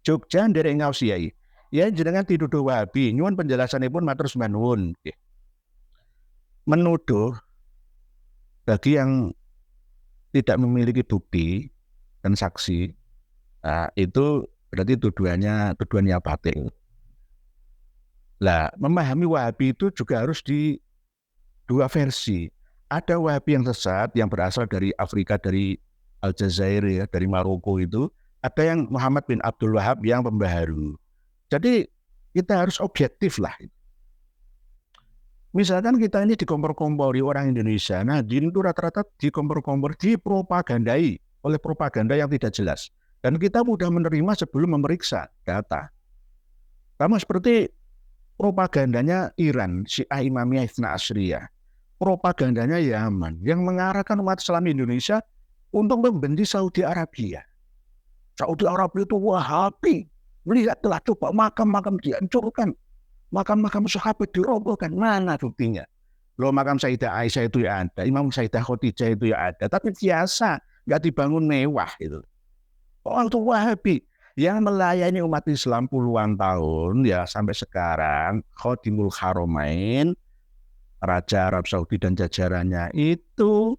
Jogja nderek ngaos Yai. Ya jenengan dituduh Wahabi, nyuwun penjelasanipun matur sembah nuwun. Menuduh bagi yang tidak memiliki bukti dan saksi, itu berarti tuduhannya batil. Lah, memahami Wahabi itu juga harus di dua versi. Ada Wahabi yang sesat yang berasal dari Afrika, dari Aljazair ya, dari Maroko itu. Ada yang Muhammad bin Abdul Wahab yang pembaharu. Jadi kita harus objektif lah. Misalkan kita ini dikompor-kompori orang Indonesia, nah di itu rata-rata dikompor-kompor, dipropagandai oleh propaganda yang tidak jelas. Dan kita mudah menerima sebelum memeriksa data. Sama seperti propagandanya Iran, Syiah Imamiyah Itsna Asyriyah. Propagandanya Yaman, yang mengarahkan umat Islam Indonesia untuk membenci Saudi Arabia. Saudi Arabia itu Wahabi. Lihatlah coba makam-makam dihancurkan. Makam-makam sahabat dirobohkan. Mana buktinya? Loh, makam Sayyidah Aisyah itu ya ada, Imam Sayyidah Khadijah itu ya ada, tapi biasa, nggak dibangun mewah itu. Orang itu Wahabi yang melayani umat Islam puluhan tahun ya sampai sekarang, Khodimul Haramain, Raja Arab Saudi dan jajarannya itu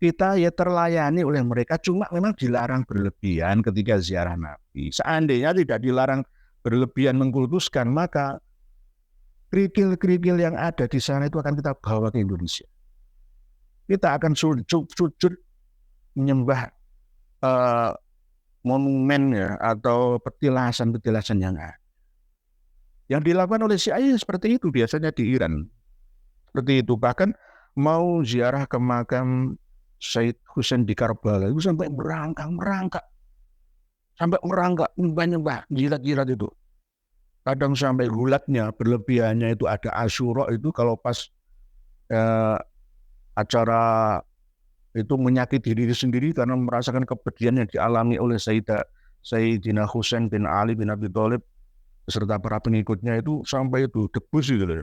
kita ya terlayani oleh mereka, cuma memang dilarang berlebihan ketika ziarah Nabi. Seandainya tidak dilarang berlebihan mengkultuskan, maka kerikil-kerikil yang ada di sana itu akan kita bawa ke Indonesia. Kita akan sujud menyembah monumen ya, atau petilasan-petilasan yang ada. Yang dilakukan oleh Syiah seperti itu biasanya di Iran. Seperti itu, bahkan mau ziarah ke makam Said Husain di Karbala itu sampai merangkak, nyembah-nyembah, jilat-jilat itu. Kadang sampai gulatnya, berlebihannya itu ada Asyura itu kalau pas acara itu menyakiti diri sendiri karena merasakan kepedihan yang dialami oleh Sayyidina Husain bin Ali bin Abi Thalib beserta para pengikutnya itu sampai itu debus itu loh.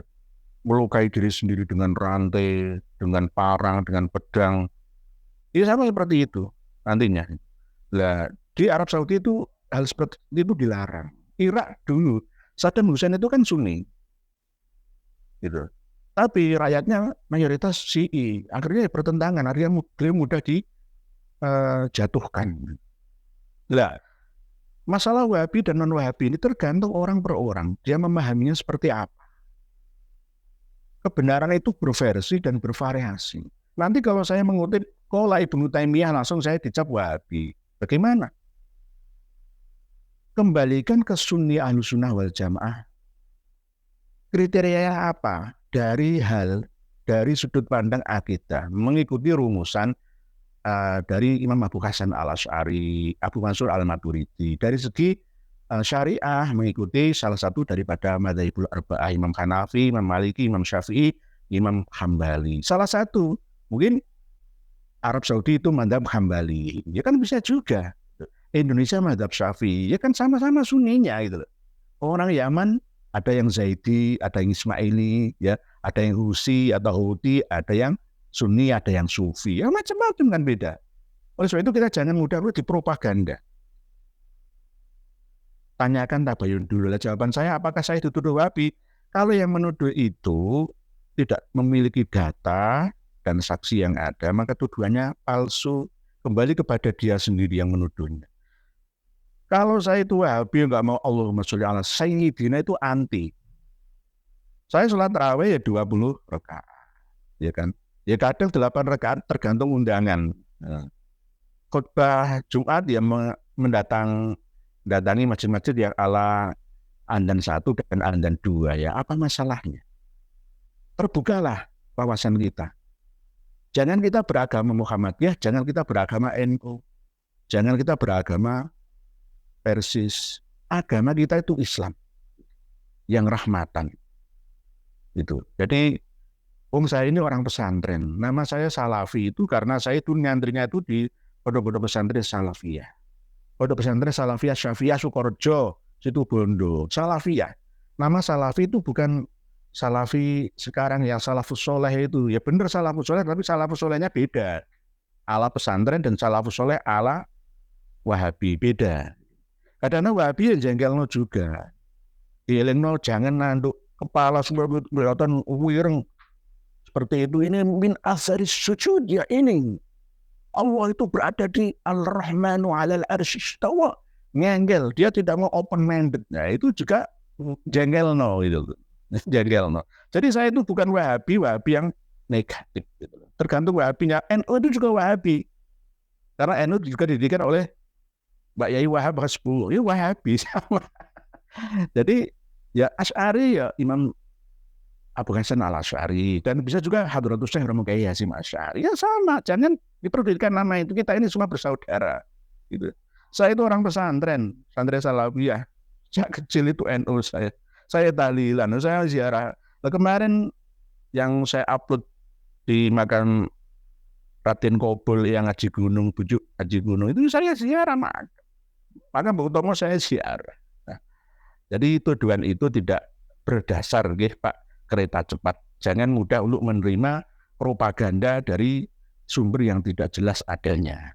Melukai diri sendiri dengan rantai, dengan parang, dengan pedang. Ini sama seperti itu nantinya. Nah, di Arab Saudi itu hal seperti itu dilarang. Irak dulu Saddam Hussein itu kan Sunni, gitu. Tapi rakyatnya mayoritas Syi'i. Akhirnya bertentangan, akhirnya beliau mudah dijatuhkan. Nah, masalah Wahabi dan non-Wahabi ini tergantung orang per orang. Dia memahaminya seperti apa. Kebenaran itu berversi dan bervariasi. Nanti kalau saya mengutip Qola Ibnu Taimiyah langsung saya dicap Wahabi. Bagaimana? Kembalikan ke Sunni Ahlussunnah wal Jamaah. Kriterianya apa? Dari sudut pandang akidah, mengikuti rumusan dari Imam Abu Hasan al-Asy'ari, Abu Mansur al-Maturidi. Dari segi syariah, mengikuti salah satu daripada madzhabul arba'ah, Imam Hanafi, Imam Maliki, Imam Syafi'i, Imam Hambali. Salah satu, mungkin Arab Saudi itu madzhab Hambali. Ya kan bisa juga. Indonesia madzhab Syafi'i, ya kan sama-sama sunninya gitu. Orang Yaman ada yang Zaidi, ada yang Ismaili, ya, ada yang Husi atau Houthi, ada yang Sunni, ada yang Sufi, ya macam-macam kan beda. Oleh sebab itu kita jangan mudah dipropaganda. Tanyakan tabayun dulu lah jawaban saya, apakah saya dituduh Wahabi? Kalau yang menuduh itu tidak memiliki data dan saksi yang ada, maka tuduhannya palsu, kembali kepada dia sendiri yang menuduhnya. Kalau saya itu Wahabi nggak mau Allahumma sholli ala Sayyidina itu anti. Saya sholat tarawih ya 20 rakaat, ya kan? Ya kadang 8 rakaat tergantung undangan. Khutbah Jumat ya mendatangi masjid-masjid yang ala Andan 1 dan Andan 2 ya. Apa masalahnya? Terbukalah wawasan kita. Jangan kita beragama Muhammadiyah, jangan kita beragama NU, jangan kita beragama Persis. Agama kita itu Islam yang rahmatan. Itu. Jadi saya ini orang pesantren. Nama saya Salafi itu karena saya itu ngantrinya itu di pondok-pondok pesantren Salafiyah. Pondok pesantren Salafiyah Syafi'iyah Sukorejo, situ Bondo. Salafiyah. Nama Salafi itu bukan Salafi sekarang yang Salafus Soleh itu. Ya benar Salafus Soleh, tapi Salafus Solehnya beda. Ala pesantren dan Salafus Soleh ala Wahabi beda. Kadang-kadang Wahabi yang jengkelno juga. Dielingno jangan nanduk kepala semua kelihatan wireng seperti itu. Ini min asaris sujud ya ini. Allah itu berada di Al-Rahmanu 'alal arsy istawa. Ngengkel, dia tidak mau open minded. Nah, itu juga jengkelno itu. Jengkelno. Jadi saya itu bukan Wahabi yang negatif gitu. Tergantung Wahabinya. NU itu juga Wahabi. Karena NU juga didirikan oleh Mbak Yai Wahab Hasbullah. Ya Wahabi sama. Jadi ya Asy'ari ya Imam Abu Hasan al-Asy'ari, dan bisa juga Hadratus Syekh Romo Kiai Hasyim Asy'ari. Ya sama, jangan diperdulikan nama itu. Kita ini semua bersaudara. Gitu. Saya itu orang pesantren Salafiyah. Sejak kecil itu NU saya. Saya tahlilan, saya ziarah. Nah, kemarin yang saya upload di makam Raden Kobol yang Haji Gunung, Bujuk Haji Gunung, itu saya ziarah. Maka Mbok Utomo saya ziarah. Nah, jadi tuduhan itu tidak berdasar, nggih Pak Kereta Cepat. Jangan mudah untuk menerima propaganda dari sumber yang tidak jelas adanya.